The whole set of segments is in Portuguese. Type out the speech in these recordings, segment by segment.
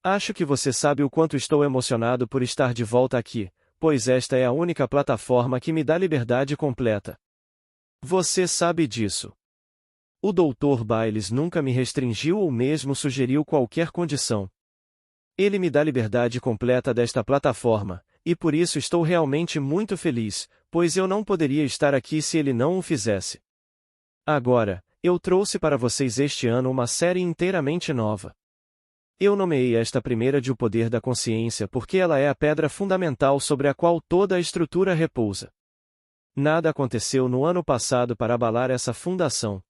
Acho que você sabe o quanto estou emocionado por estar de volta aqui, pois esta é a única plataforma que me dá liberdade completa. Você sabe disso. O Dr. Biles nunca me restringiu ou mesmo sugeriu qualquer condição. Ele me dá liberdade completa desta plataforma, e por isso estou realmente muito feliz, pois eu não poderia estar aqui se ele não o fizesse. Agora, eu trouxe para vocês este ano uma série inteiramente nova. Eu nomeei esta primeira de O Poder da Consciência porque ela é a pedra fundamental sobre a qual toda a estrutura repousa. Nada aconteceu no ano passado para abalar essa fundação.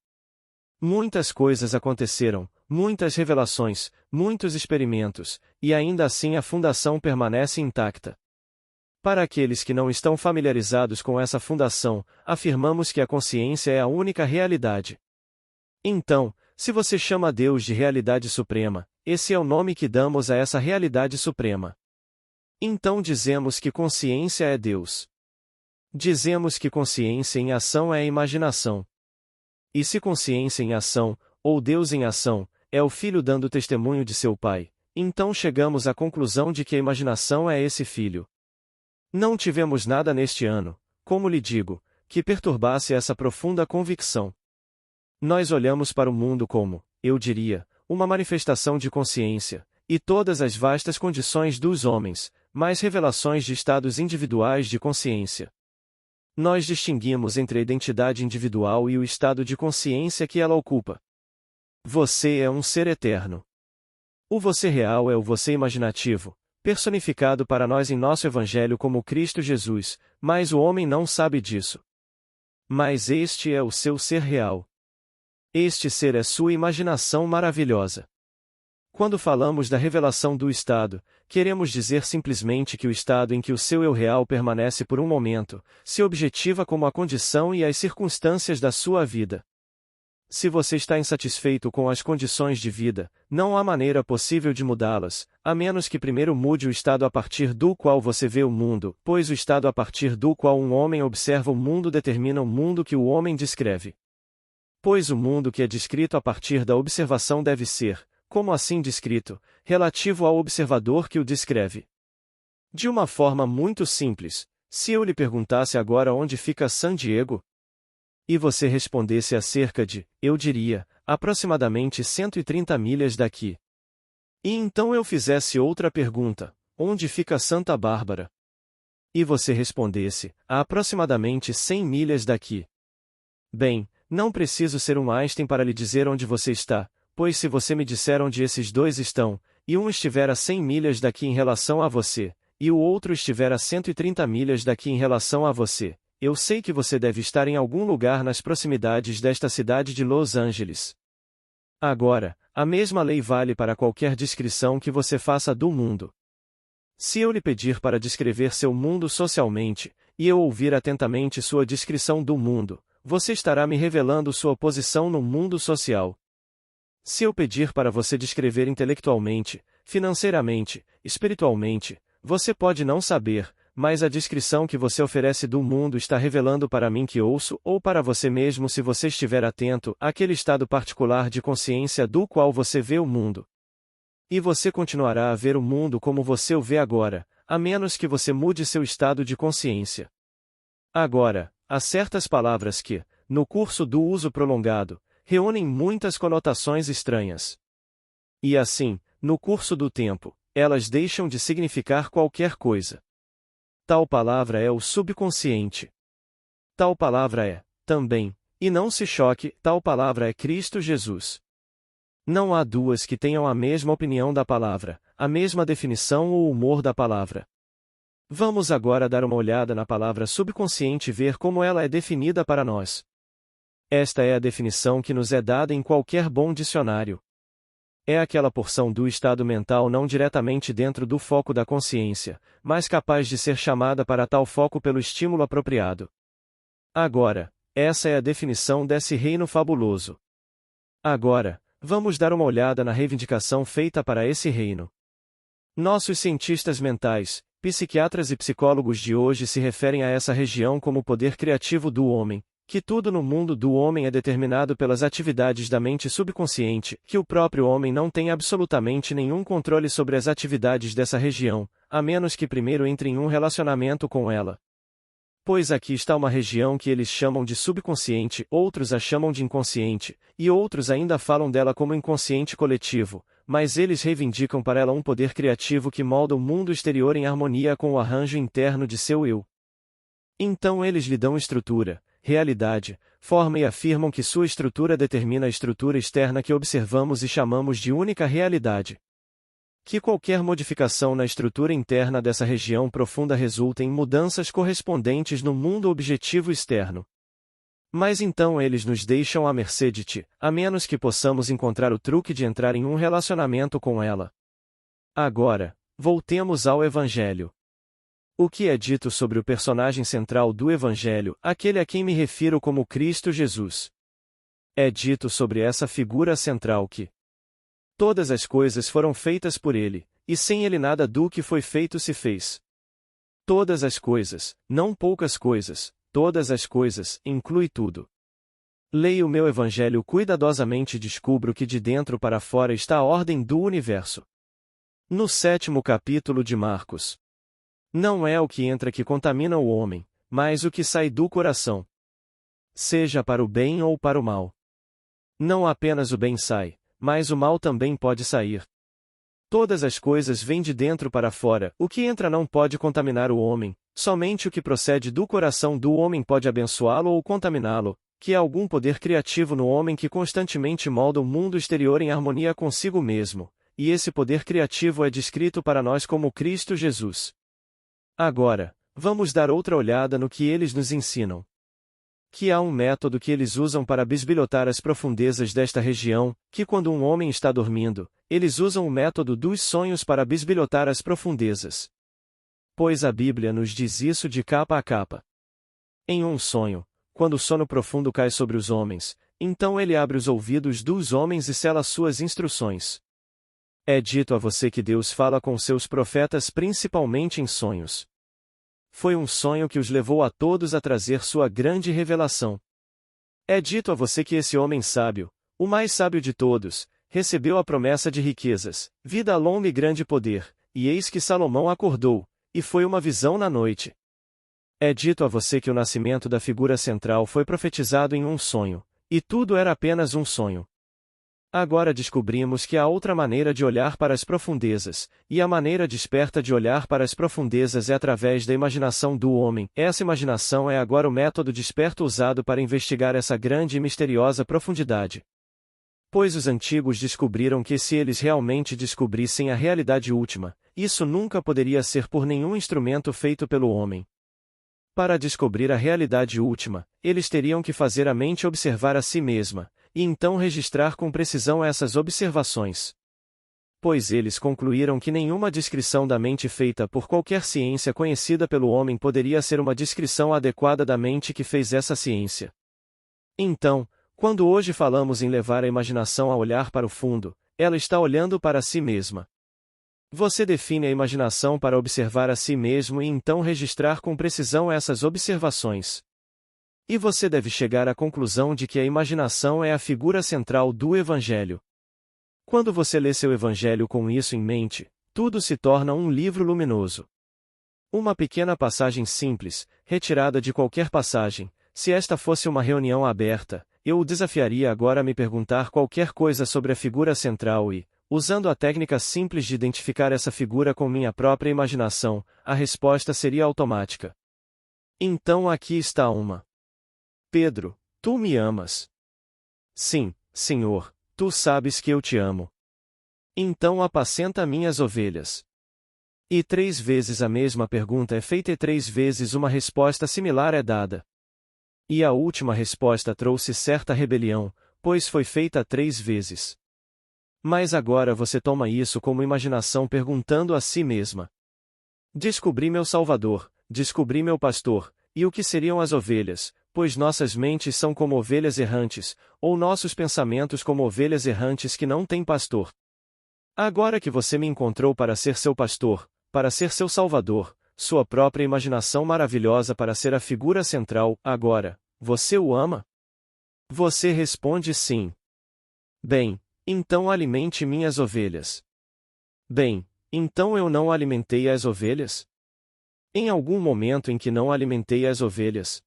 Muitas coisas aconteceram, muitas revelações, muitos experimentos, e ainda assim a fundação permanece intacta. Para aqueles que não estão familiarizados com essa fundação, afirmamos que a consciência é a única realidade. Então, se você chama Deus de realidade suprema, esse é o nome que damos a essa realidade suprema. Então dizemos que consciência é Deus. Dizemos que consciência em ação é a imaginação. E se consciência em ação, ou Deus em ação, é o Filho dando testemunho de seu Pai, então chegamos à conclusão de que a imaginação é esse Filho. Não tivemos nada neste ano, como lhe digo, que perturbasse essa profunda convicção. Nós olhamos para o mundo como, eu diria, uma manifestação de consciência, e todas as vastas condições dos homens, mais revelações de estados individuais de consciência. Nós distinguimos entre a identidade individual e o estado de consciência que ela ocupa. Você é um ser eterno. O você real é o você imaginativo, personificado para nós em nosso Evangelho como Cristo Jesus, mas o homem não sabe disso. Mas este é o seu ser real. Este ser é sua imaginação maravilhosa. Quando falamos da revelação do estado, queremos dizer simplesmente que o estado em que o seu eu real permanece por um momento, se objetiva como a condição e as circunstâncias da sua vida. Se você está insatisfeito com as condições de vida, não há maneira possível de mudá-las, a menos que primeiro mude o estado a partir do qual você vê o mundo, pois o estado a partir do qual um homem observa o mundo determina o mundo que o homem descreve. Pois o mundo que é descrito a partir da observação deve ser, como assim descrito, relativo ao observador que o descreve. De uma forma muito simples, se eu lhe perguntasse agora onde fica San Diego, e você respondesse a cerca de, eu diria, aproximadamente 130 milhas daqui. E então eu fizesse outra pergunta, onde fica Santa Bárbara? E você respondesse, a aproximadamente 100 milhas daqui. Bem, não preciso ser um Einstein para lhe dizer onde você está, pois se você me disser onde esses dois estão, e um estiver a 100 milhas daqui em relação a você, e o outro estiver a 130 milhas daqui em relação a você, eu sei que você deve estar em algum lugar nas proximidades desta cidade de Los Angeles. Agora, a mesma lei vale para qualquer descrição que você faça do mundo. Se eu lhe pedir para descrever seu mundo socialmente, e eu ouvir atentamente sua descrição do mundo, você estará me revelando sua posição no mundo social. Se eu pedir para você descrever intelectualmente, financeiramente, espiritualmente, você pode não saber, mas a descrição que você oferece do mundo está revelando para mim que ouço, ou para você mesmo se você estiver atento, aquele estado particular de consciência do qual você vê o mundo. E você continuará a ver o mundo como você o vê agora, a menos que você mude seu estado de consciência. Agora, há certas palavras que, no curso do uso prolongado, reúnem muitas conotações estranhas. E assim, no curso do tempo, elas deixam de significar qualquer coisa. Tal palavra é o subconsciente. Tal palavra é, também, e não se choque, tal palavra é Cristo Jesus. Não há duas que tenham a mesma opinião da palavra, a mesma definição ou humor da palavra. Vamos agora dar uma olhada na palavra subconsciente e ver como ela é definida para nós. Esta é a definição que nos é dada em qualquer bom dicionário. É aquela porção do estado mental não diretamente dentro do foco da consciência, mas capaz de ser chamada para tal foco pelo estímulo apropriado. Agora, essa é a definição desse reino fabuloso. Agora, vamos dar uma olhada na reivindicação feita para esse reino. Nossos cientistas mentais, psiquiatras e psicólogos de hoje se referem a essa região como o poder criativo do homem, que tudo no mundo do homem é determinado pelas atividades da mente subconsciente, que o próprio homem não tem absolutamente nenhum controle sobre as atividades dessa região, a menos que primeiro entre em um relacionamento com ela. Pois aqui está uma região que eles chamam de subconsciente, outros a chamam de inconsciente, e outros ainda falam dela como inconsciente coletivo, mas eles reivindicam para ela um poder criativo que molda o mundo exterior em harmonia com o arranjo interno de seu eu. Então eles lhe dão estrutura, realidade, forma e afirmam que sua estrutura determina a estrutura externa que observamos e chamamos de única realidade. Que qualquer modificação na estrutura interna dessa região profunda resulta em mudanças correspondentes no mundo objetivo externo. Mas então eles nos deixam à mercê de ti, a menos que possamos encontrar o truque de entrar em um relacionamento com ela. Agora, voltemos ao Evangelho. O que é dito sobre o personagem central do Evangelho, aquele a quem me refiro como Cristo Jesus? É dito sobre essa figura central que todas as coisas foram feitas por ele, e sem ele nada do que foi feito se fez. Todas as coisas, não poucas coisas, todas as coisas, inclui tudo. Leio o meu Evangelho cuidadosamente e descubro que de dentro para fora está a ordem do universo. No 7º capítulo de Marcos. Não é o que entra que contamina o homem, mas o que sai do coração. Seja para o bem ou para o mal. Não apenas o bem sai, mas o mal também pode sair. Todas as coisas vêm de dentro para fora, o que entra não pode contaminar o homem, somente o que procede do coração do homem pode abençoá-lo ou contaminá-lo, que há algum poder criativo no homem que constantemente molda o mundo exterior em harmonia consigo mesmo, e esse poder criativo é descrito para nós como Cristo Jesus. Agora, vamos dar outra olhada no que eles nos ensinam. Que há um método que eles usam para bisbilhotar as profundezas desta região, que quando um homem está dormindo, eles usam o método dos sonhos para bisbilhotar as profundezas. Pois a Bíblia nos diz isso de capa a capa. Em um sonho, quando o sono profundo cai sobre os homens, então ele abre os ouvidos dos homens e sela suas instruções. É dito a você que Deus fala com seus profetas principalmente em sonhos. Foi um sonho que os levou a todos a trazer sua grande revelação. É dito a você que esse homem sábio, o mais sábio de todos, recebeu a promessa de riquezas, vida longa e grande poder, e eis que Salomão acordou, e foi uma visão na noite. É dito a você que o nascimento da figura central foi profetizado em um sonho, e tudo era apenas um sonho. Agora descobrimos que há outra maneira de olhar para as profundezas, e a maneira desperta de olhar para as profundezas é através da imaginação do homem. Essa imaginação é agora o método desperto usado para investigar essa grande e misteriosa profundidade. Pois os antigos descobriram que se eles realmente descobrissem a realidade última, isso nunca poderia ser por nenhum instrumento feito pelo homem. Para descobrir a realidade última, eles teriam que fazer a mente observar a si mesma, e então registrar com precisão essas observações. Pois eles concluíram que nenhuma descrição da mente feita por qualquer ciência conhecida pelo homem poderia ser uma descrição adequada da mente que fez essa ciência. Então, quando hoje falamos em levar a imaginação a olhar para o fundo, ela está olhando para si mesma. Você define a imaginação para observar a si mesmo e então registrar com precisão essas observações. E você deve chegar à conclusão de que a imaginação é a figura central do Evangelho. Quando você lê seu Evangelho com isso em mente, tudo se torna um livro luminoso. Uma pequena passagem simples, retirada de qualquer passagem, se esta fosse uma reunião aberta, eu o desafiaria agora a me perguntar qualquer coisa sobre a figura central e, usando a técnica simples de identificar essa figura com minha própria imaginação, a resposta seria automática. Então aqui está uma. Pedro, tu me amas? Sim, Senhor, tu sabes que eu te amo. Então apacenta minhas ovelhas. E 3 vezes a mesma pergunta é feita e 3 vezes uma resposta similar é dada. E a última resposta trouxe certa rebelião, pois foi feita 3 vezes. Mas agora você toma isso como imaginação perguntando a si mesma. Descobri meu Salvador, descobri meu pastor, e o que seriam as ovelhas? Pois nossas mentes são como ovelhas errantes, ou nossos pensamentos como ovelhas errantes que não têm pastor. Agora que você me encontrou para ser seu pastor, para ser seu salvador, sua própria imaginação maravilhosa para ser a figura central, agora, você o ama? Você responde sim. Bem, então alimente minhas ovelhas. Bem, então eu não alimentei as ovelhas? Em algum momento em que não alimentei as ovelhas?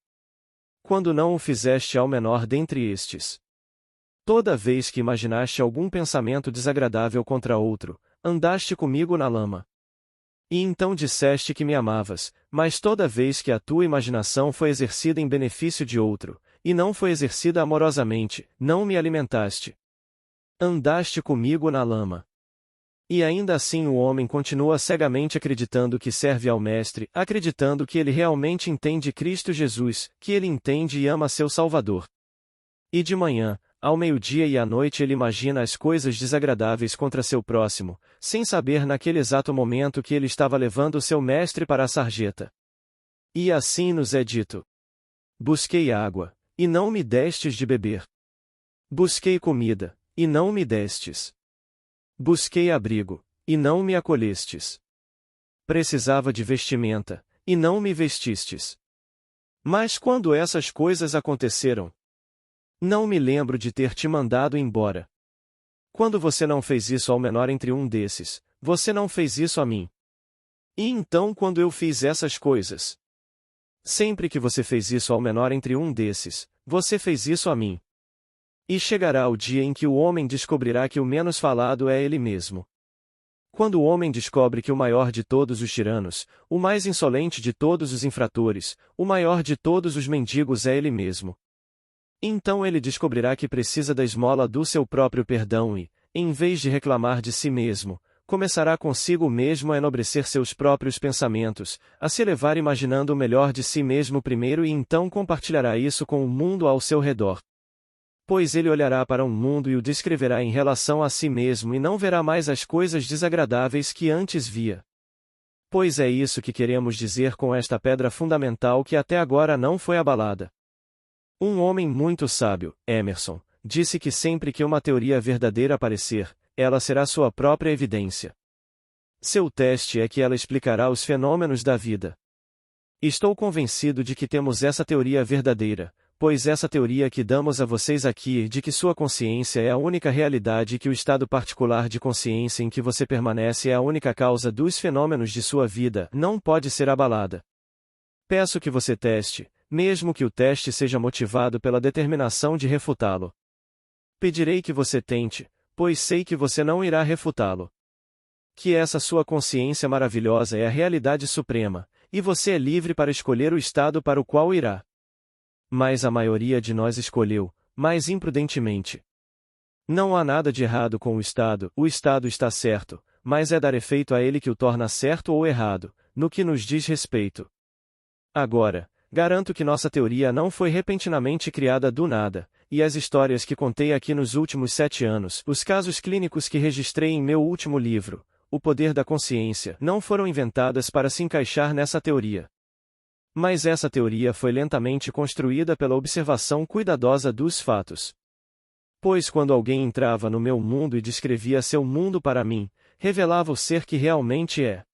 Quando não o fizeste ao menor dentre estes? Toda vez que imaginaste algum pensamento desagradável contra outro, andaste comigo na lama. E então disseste que me amavas, mas toda vez que a tua imaginação foi exercida em benefício de outro, e não foi exercida amorosamente, não me alimentaste. Andaste comigo na lama. E ainda assim o homem continua cegamente acreditando que serve ao Mestre, acreditando que ele realmente entende Cristo Jesus, que ele entende e ama seu Salvador. E de manhã, ao meio-dia e à noite ele imagina as coisas desagradáveis contra seu próximo, sem saber naquele exato momento que ele estava levando seu Mestre para a sarjeta. E assim nos é dito: busquei água, e não me destes de beber. Busquei comida, e não me destes. Busquei abrigo, e não me acolhestes. Precisava de vestimenta, e não me vestistes. Mas quando essas coisas aconteceram, não me lembro de ter te mandado embora. Quando você não fez isso ao menor entre um desses, você não fez isso a mim. E então quando eu fiz essas coisas? Sempre que você fez isso ao menor entre um desses, você fez isso a mim. E chegará o dia em que o homem descobrirá que o menos falado é ele mesmo. Quando o homem descobre que o maior de todos os tiranos, o mais insolente de todos os infratores, o maior de todos os mendigos é ele mesmo. Então ele descobrirá que precisa da esmola do seu próprio perdão e, em vez de reclamar de si mesmo, começará consigo mesmo a enobrecer seus próprios pensamentos, a se elevar imaginando o melhor de si mesmo primeiro e então compartilhará isso com o mundo ao seu redor. Pois ele olhará para um mundo e o descreverá em relação a si mesmo e não verá mais as coisas desagradáveis que antes via. Pois é isso que queremos dizer com esta pedra fundamental que até agora não foi abalada. Um homem muito sábio, Emerson, disse que sempre que uma teoria verdadeira aparecer, ela será sua própria evidência. Seu teste é que ela explicará os fenômenos da vida. Estou convencido de que temos essa teoria verdadeira, pois essa teoria que damos a vocês aqui de que sua consciência é a única realidade e que o estado particular de consciência em que você permanece é a única causa dos fenômenos de sua vida, não pode ser abalada. Peço que você teste, mesmo que o teste seja motivado pela determinação de refutá-lo. Pedirei que você tente, pois sei que você não irá refutá-lo. Que essa sua consciência maravilhosa é a realidade suprema, e você é livre para escolher o estado para o qual irá. Mas a maioria de nós escolheu, mais imprudentemente. Não há nada de errado com o estado está certo, mas é dar efeito a ele que o torna certo ou errado, no que nos diz respeito. Agora, garanto que nossa teoria não foi repentinamente criada do nada, e as histórias que contei aqui nos últimos 7 anos, os casos clínicos que registrei em meu último livro, O Poder da Consciência, não foram inventadas para se encaixar nessa teoria. Mas essa teoria foi lentamente construída pela observação cuidadosa dos fatos. Pois quando alguém entrava no meu mundo e descrevia seu mundo para mim, revelava o ser que realmente é.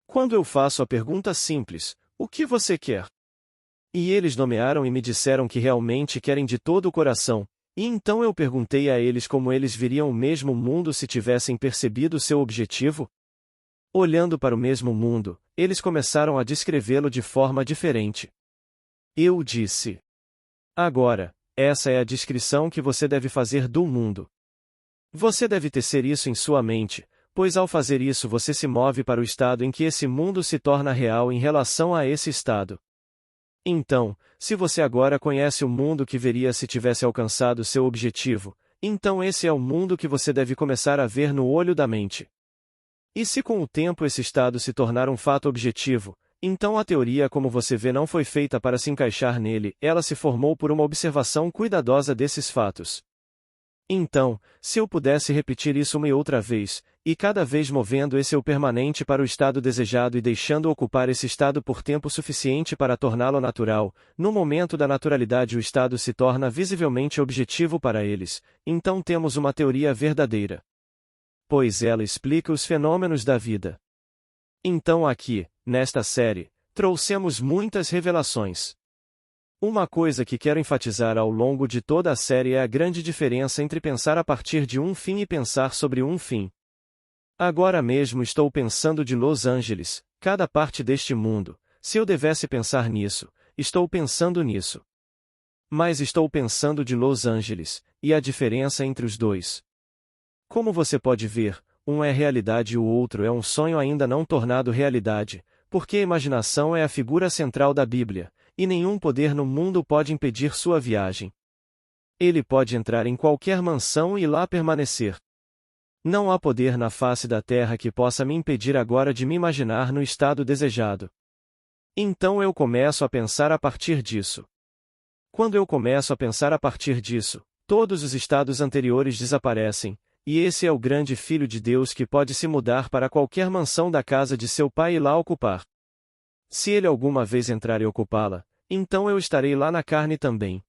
Quando eu faço a pergunta simples, o que você quer? E eles nomearam e me disseram que realmente querem de todo o coração, e então eu perguntei a eles como eles viriam o mesmo mundo se tivessem percebido seu objetivo. Olhando para o mesmo mundo, eles começaram a descrevê-lo de forma diferente. Eu disse: agora, essa é a descrição que você deve fazer do mundo. Você deve tecer isso em sua mente, pois ao fazer isso você se move para o estado em que esse mundo se torna real em relação a esse estado. Então, se você agora conhece o mundo que veria se tivesse alcançado seu objetivo, então esse é o mundo que você deve começar a ver no olho da mente. E se com o tempo esse estado se tornar um fato objetivo, então a teoria como você vê não foi feita para se encaixar nele, ela se formou por uma observação cuidadosa desses fatos. Então, se eu pudesse repetir isso uma e outra vez, e cada vez movendo esse eu permanente para o estado desejado e deixando ocupar esse estado por tempo suficiente para torná-lo natural, no momento da naturalidade o estado se torna visivelmente objetivo para eles, então temos uma teoria verdadeira. Pois ela explica os fenômenos da vida. Então aqui, nesta série, trouxemos muitas revelações. Uma coisa que quero enfatizar ao longo de toda a série é a grande diferença entre pensar a partir de um fim e pensar sobre um fim. Agora mesmo estou pensando de Los Angeles, cada parte deste mundo. Se eu devesse pensar nisso, estou pensando nisso. Mas estou pensando de Los Angeles, e a diferença entre os dois. Como você pode ver, um é realidade e o outro é um sonho ainda não tornado realidade, porque a imaginação é a figura central da Bíblia, e nenhum poder no mundo pode impedir sua viagem. Ele pode entrar em qualquer mansão e lá permanecer. Não há poder na face da terra que possa me impedir agora de me imaginar no estado desejado. Então eu começo a pensar a partir disso. Quando eu começo a pensar a partir disso, todos os estados anteriores desaparecem, e esse é o grande Filho de Deus que pode se mudar para qualquer mansão da casa de seu pai e lá ocupar. Se ele alguma vez entrar e ocupá-la, então eu estarei lá na carne também.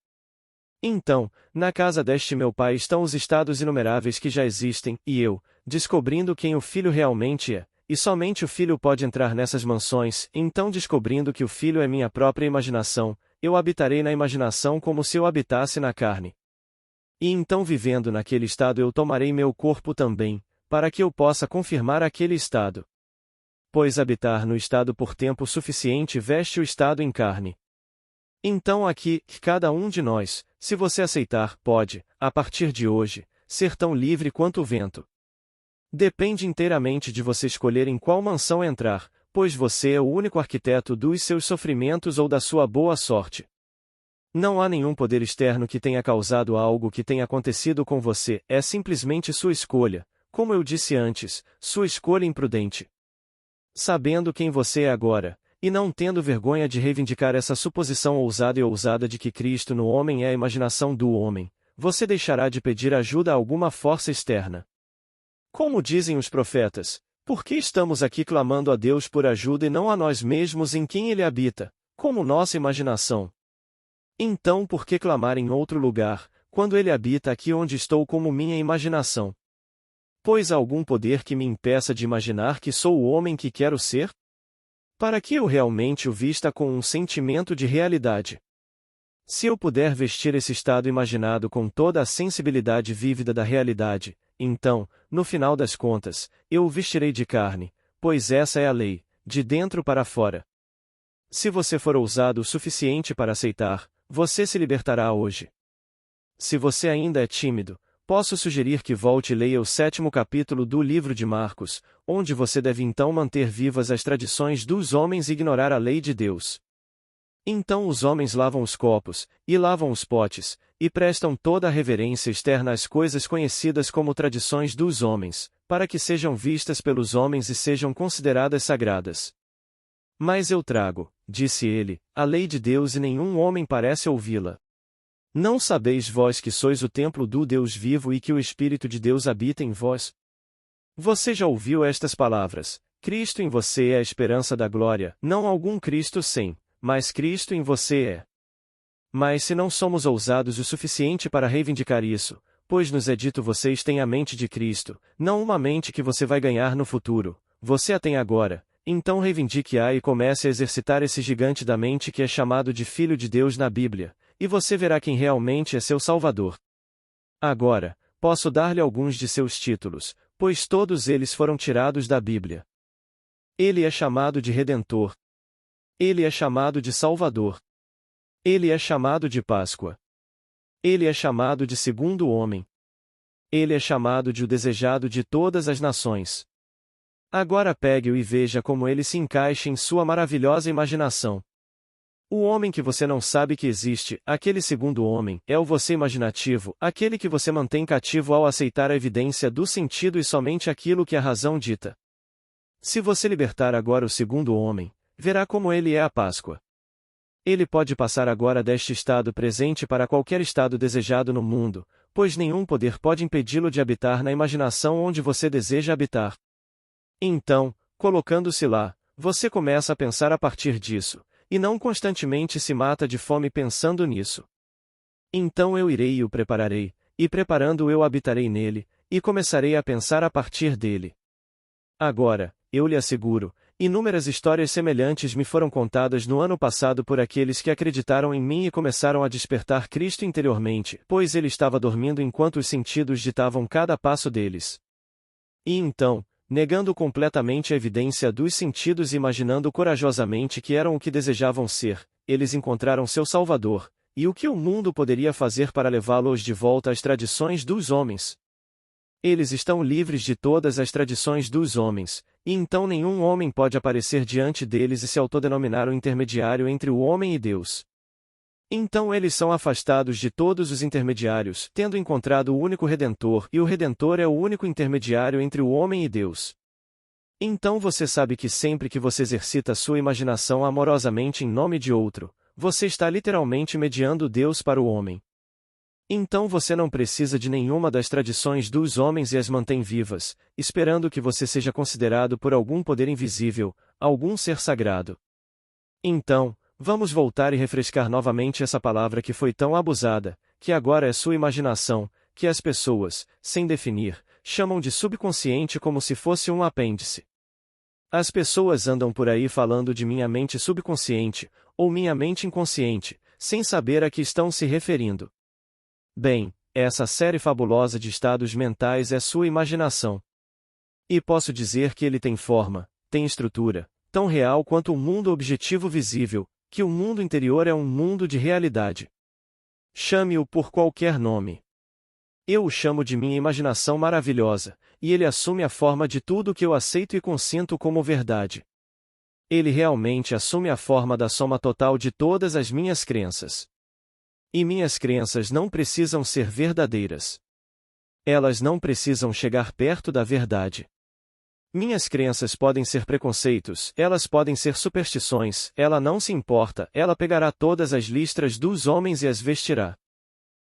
Então, na casa deste meu pai estão os estados inumeráveis que já existem, e eu, descobrindo quem o Filho realmente é, e somente o Filho pode entrar nessas mansões, então descobrindo que o Filho é minha própria imaginação, eu habitarei na imaginação como se eu habitasse na carne. E então vivendo naquele estado eu tomarei meu corpo também, para que eu possa confirmar aquele estado. Pois habitar no estado por tempo suficiente veste o estado em carne. Então aqui, cada um de nós, se você aceitar, pode, a partir de hoje, ser tão livre quanto o vento. Depende inteiramente de você escolher em qual mansão entrar, pois você é o único arquiteto dos seus sofrimentos ou da sua boa sorte. Não há nenhum poder externo que tenha causado algo que tenha acontecido com você, é simplesmente sua escolha, como eu disse antes, sua escolha imprudente. Sabendo quem você é agora, e não tendo vergonha de reivindicar essa suposição ousada de que Cristo no homem é a imaginação do homem, você deixará de pedir ajuda a alguma força externa. Como dizem os profetas, por que estamos aqui clamando a Deus por ajuda e não a nós mesmos em quem Ele habita, como nossa imaginação? Então por que clamar em outro lugar, quando Ele habita aqui onde estou como minha imaginação? Pois há algum poder que me impeça de imaginar que sou o homem que quero ser? Para que eu realmente o vista com um sentimento de realidade. Se eu puder vestir esse estado imaginado com toda a sensibilidade vívida da realidade, então, no final das contas, eu o vestirei de carne, pois essa é a lei, de dentro para fora. Se você for ousado o suficiente para aceitar, você se libertará hoje. Se você ainda é tímido, posso sugerir que volte e leia o 7º capítulo do livro de Marcos, onde você deve então manter vivas as tradições dos homens e ignorar a lei de Deus. Então os homens lavam os copos, e lavam os potes, e prestam toda a reverência externa às coisas conhecidas como tradições dos homens, para que sejam vistas pelos homens e sejam consideradas sagradas. Mas eu trago, disse ele, a lei de Deus e nenhum homem parece ouvi-la. Não sabeis vós que sois o templo do Deus vivo e que o Espírito de Deus habita em vós? Você já ouviu estas palavras: Cristo em você é a esperança da glória, não algum Cristo sem, mas Cristo em você é. Mas se não somos ousados o suficiente para reivindicar isso, pois nos é dito vocês têm a mente de Cristo, não uma mente que você vai ganhar no futuro, você a tem agora, então reivindique-a e comece a exercitar esse gigante da mente que é chamado de Filho de Deus na Bíblia, e você verá quem realmente é seu Salvador. Agora, posso dar-lhe alguns de seus títulos, pois todos eles foram tirados da Bíblia. Ele é chamado de Redentor. Ele é chamado de Salvador. Ele é chamado de Páscoa. Ele é chamado de Segundo Homem. Ele é chamado de o Desejado de todas as nações. Agora pegue-o e veja como ele se encaixa em sua maravilhosa imaginação. O homem que você não sabe que existe, aquele segundo homem, é o você imaginativo, aquele que você mantém cativo ao aceitar a evidência do sentido e somente aquilo que a razão dita. Se você libertar agora o segundo homem, verá como ele é a Páscoa. Ele pode passar agora deste estado presente para qualquer estado desejado no mundo, pois nenhum poder pode impedi-lo de habitar na imaginação onde você deseja habitar. Então, colocando-se lá, você começa a pensar a partir disso, e não constantemente se mata de fome pensando nisso. Então eu irei e o prepararei, e preparando-o eu habitarei nele, e começarei a pensar a partir dele. Agora, eu lhe asseguro, Inúmeras histórias semelhantes me foram contadas no ano passado por aqueles que acreditaram em mim e começaram a despertar Cristo interiormente, pois ele estava dormindo enquanto os sentidos ditavam cada passo deles. E então, negando completamente a evidência dos sentidos e imaginando corajosamente que eram o que desejavam ser, eles encontraram seu Salvador, e o que o mundo poderia fazer para levá-los de volta às tradições dos homens? Eles estão livres de todas as tradições dos homens, e então nenhum homem pode aparecer diante deles e se autodenominar o intermediário entre o homem e Deus. Então eles são afastados de todos os intermediários, tendo encontrado o único Redentor, e o Redentor é o único intermediário entre o homem e Deus. Então você sabe que sempre que você exercita sua imaginação amorosamente em nome de outro, você está literalmente mediando Deus para o homem. Então você não precisa de nenhuma das tradições dos homens e as mantém vivas, esperando que você seja considerado por algum poder invisível, algum ser sagrado. Então, vamos voltar e refrescar novamente essa palavra que foi tão abusada, que agora é sua imaginação, que as pessoas, sem definir, chamam de subconsciente como se fosse um apêndice. As pessoas andam por aí falando de minha mente subconsciente, ou minha mente inconsciente, sem saber a que estão se referindo. Bem, essa série fabulosa de estados mentais é sua imaginação. E posso dizer que ele tem forma, tem estrutura, tão real quanto o mundo objetivo visível, que o mundo interior é um mundo de realidade. Chame-o por qualquer nome. Eu o chamo de minha imaginação maravilhosa, e ele assume a forma de tudo que eu aceito e consinto como verdade. Ele realmente assume a forma da soma total de todas as minhas crenças. E minhas crenças não precisam ser verdadeiras. Elas não precisam chegar perto da verdade. Minhas crenças podem ser preconceitos, elas podem ser superstições, ela não se importa, ela pegará todas as listras dos homens e as vestirá.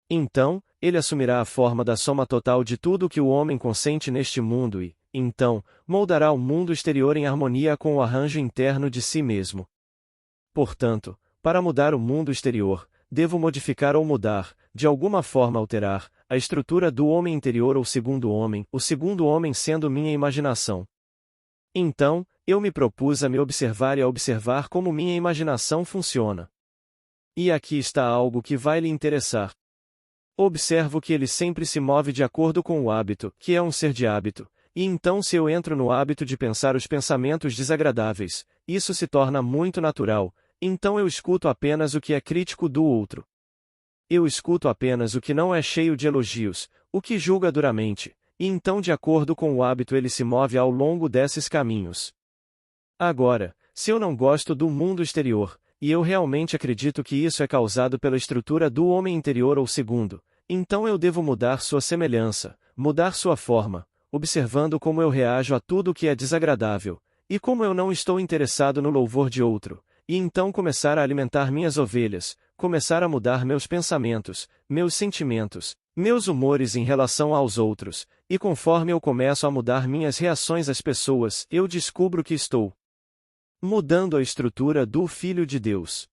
Então, ele assumirá a forma da soma total de tudo que o homem consente neste mundo e, então, moldará o mundo exterior em harmonia com o arranjo interno de si mesmo. Portanto, para mudar o mundo exterior, devo modificar ou mudar, de alguma forma alterar, a estrutura do homem interior ou segundo homem, o segundo homem sendo minha imaginação. Então, eu me propus a me observar e a observar como minha imaginação funciona. E aqui está algo que vai lhe interessar. Observo que ele sempre se move de acordo com o hábito, que é um ser de hábito, e então se eu entro no hábito de pensar os pensamentos desagradáveis, isso se torna muito natural. Então eu escuto apenas o que é crítico do outro. Eu escuto apenas o que não é cheio de elogios, o que julga duramente, e então de acordo com o hábito ele se move ao longo desses caminhos. Agora, se eu não gosto do mundo exterior, e eu realmente acredito que isso é causado pela estrutura do homem interior ou segundo, então eu devo mudar sua semelhança, mudar sua forma, observando como eu reajo a tudo que é desagradável, e como eu não estou interessado no louvor de outro. E então começar a alimentar minhas ovelhas, começar a mudar meus pensamentos, meus sentimentos, meus humores em relação aos outros, e conforme eu começo a mudar minhas reações às pessoas, eu descubro que estou mudando a estrutura do Filho de Deus.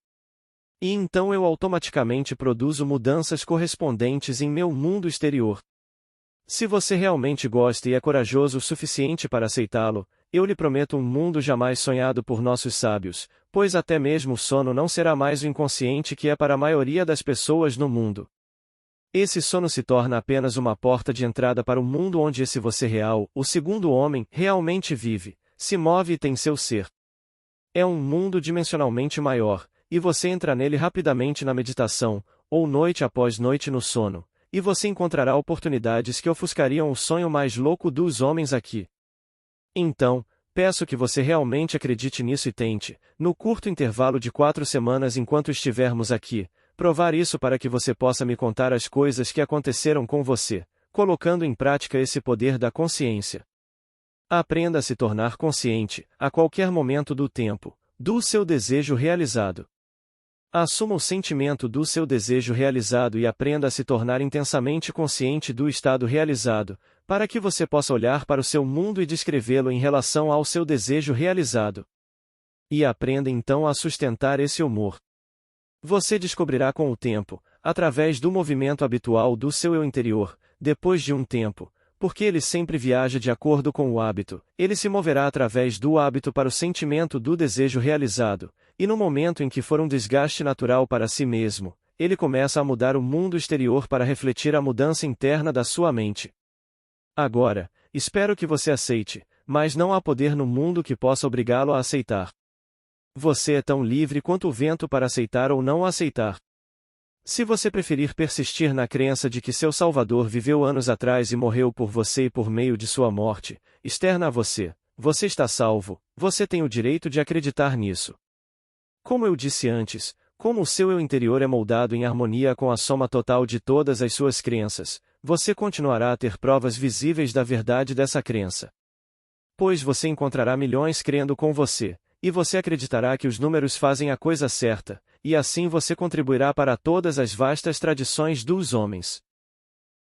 E então eu automaticamente produzo mudanças correspondentes em meu mundo exterior. Se você realmente gosta e é corajoso o suficiente para aceitá-lo, eu lhe prometo um mundo jamais sonhado por nossos sábios, pois até mesmo o sono não será mais o inconsciente que é para a maioria das pessoas no mundo. Esse sono se torna apenas uma porta de entrada para o mundo onde esse você real, o segundo homem, realmente vive, se move e tem seu ser. É um mundo dimensionalmente maior, e você entra nele rapidamente na meditação, ou noite após noite no sono, e você encontrará oportunidades que ofuscariam o sonho mais louco dos homens aqui. Então, peço que você realmente acredite nisso e tente, no curto intervalo de 4 semanas enquanto estivermos aqui, provar isso para que você possa me contar as coisas que aconteceram com você, colocando em prática esse poder da consciência. Aprenda a se tornar consciente, a qualquer momento do tempo, do seu desejo realizado. Assuma o sentimento do seu desejo realizado e aprenda a se tornar intensamente consciente do estado realizado, para que você possa olhar para o seu mundo e descrevê-lo em relação ao seu desejo realizado. E aprenda então a sustentar esse humor. Você descobrirá com o tempo, através do movimento habitual do seu eu interior, depois de um tempo, porque ele sempre viaja de acordo com o hábito, ele se moverá através do hábito para o sentimento do desejo realizado, e no momento em que for um desgaste natural para si mesmo, ele começa a mudar o mundo exterior para refletir a mudança interna da sua mente. Agora, espero que você aceite, mas não há poder no mundo que possa obrigá-lo a aceitar. Você é tão livre quanto o vento para aceitar ou não aceitar. Se você preferir persistir na crença de que seu Salvador viveu anos atrás e morreu por você e por meio de sua morte, externa a você, você está salvo, você tem o direito de acreditar nisso. Como eu disse antes, como o seu eu interior é moldado em harmonia com a soma total de todas as suas crenças, você continuará a ter provas visíveis da verdade dessa crença. Pois você encontrará milhões crendo com você, e você acreditará que os números fazem a coisa certa, e assim você contribuirá para todas as vastas tradições dos homens.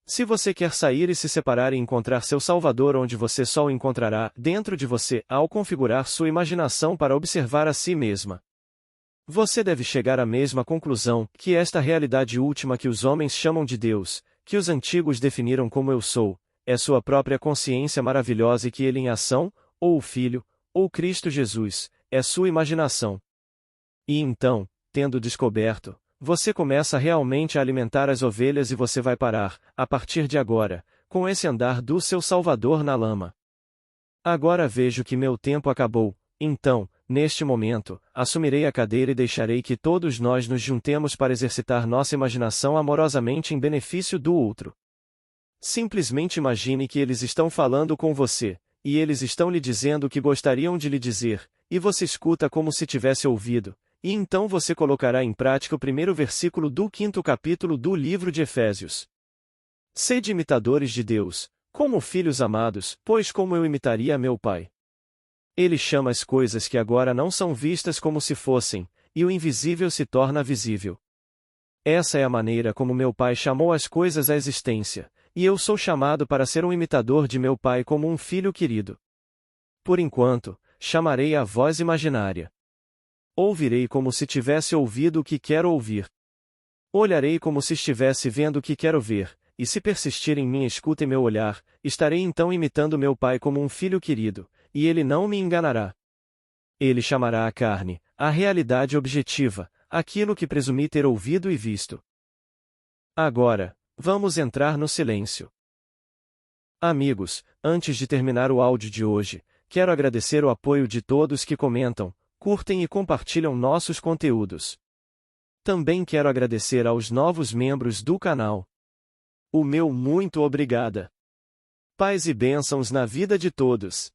Se você quer sair e se separar e encontrar seu Salvador onde você só o encontrará dentro de você ao configurar sua imaginação para observar a si mesma. Você deve chegar à mesma conclusão, que esta realidade última que os homens chamam de Deus, que os antigos definiram como eu sou, é sua própria consciência maravilhosa e que ele em ação, ou o Filho, ou Cristo Jesus, é sua imaginação. E então, tendo descoberto, você começa realmente a alimentar as ovelhas e você vai parar, a partir de agora, com esse andar do seu Salvador na lama. Agora vejo que meu tempo acabou, então, neste momento, assumirei a cadeira e deixarei que todos nós nos juntemos para exercitar nossa imaginação amorosamente em benefício do outro. Simplesmente imagine que eles estão falando com você, e eles estão lhe dizendo o que gostariam de lhe dizer, e você escuta como se tivesse ouvido, e então você colocará em prática o primeiro versículo do 5º capítulo do livro de Efésios. Sede imitadores de Deus, como filhos amados, pois como eu imitaria meu Pai. Ele chama as coisas que agora não são vistas como se fossem, e o invisível se torna visível. Essa é a maneira como meu Pai chamou as coisas à existência, e eu sou chamado para ser um imitador de meu Pai como um filho querido. Por enquanto, chamarei a voz imaginária. Ouvirei como se tivesse ouvido o que quero ouvir. Olharei como se estivesse vendo o que quero ver, e se persistir em minha escuta e meu olhar, estarei então imitando meu Pai como um filho querido, e ele não me enganará. Ele chamará a carne, a realidade objetiva, aquilo que presumi ter ouvido e visto. Agora, vamos entrar no silêncio. Amigos, antes de terminar o áudio de hoje, quero agradecer o apoio de todos que comentam, curtem e compartilham nossos conteúdos. Também quero agradecer aos novos membros do canal. O meu muito obrigada. Paz e bênçãos na vida de todos.